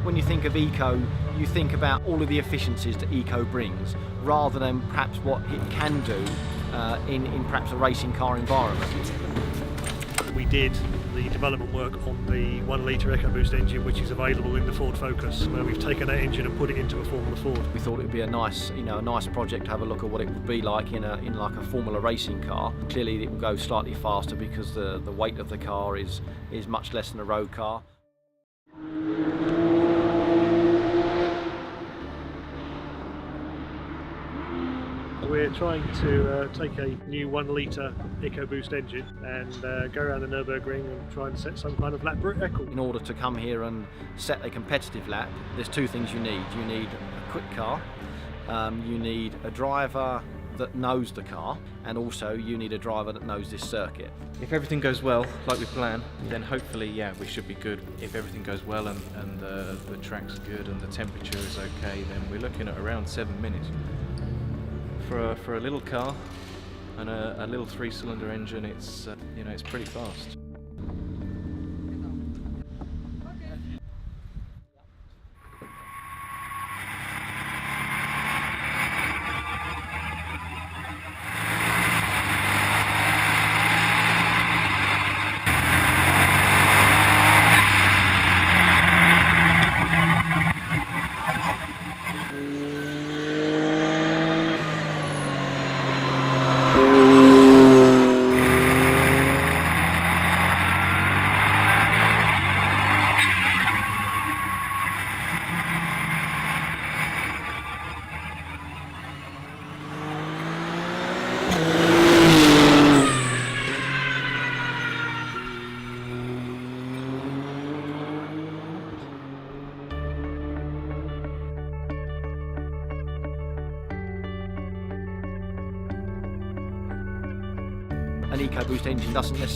when you think of eco, you think about all of the efficiencies that eco brings, rather than perhaps what it can do in perhaps a racing car environment. We did the development work on the 1 litre EcoBoost engine, which is available in the Ford Focus, where we've taken that engine and put it into a Formula Ford. We thought it would be a nice, a nice project to have a look at what it would be like in like a Formula racing car. Clearly, it will go slightly faster because the weight of the car is much less than a road car. We're trying to take a new 1 litre EcoBoost engine and go around the Nürburgring and try and set some kind of lap record. In order to come here and set a competitive lap, there's 2 things you need. You need a quick car, you need a driver that knows the car, and also you need a driver that knows this circuit. If everything goes well, like we plan, then hopefully, yeah, we should be good. If everything goes well and the track's good and the temperature is okay, then we're looking at around 7 minutes. For a little car and a little 3-cylinder engine, it's it's pretty fast. An EcoBoost engine doesn't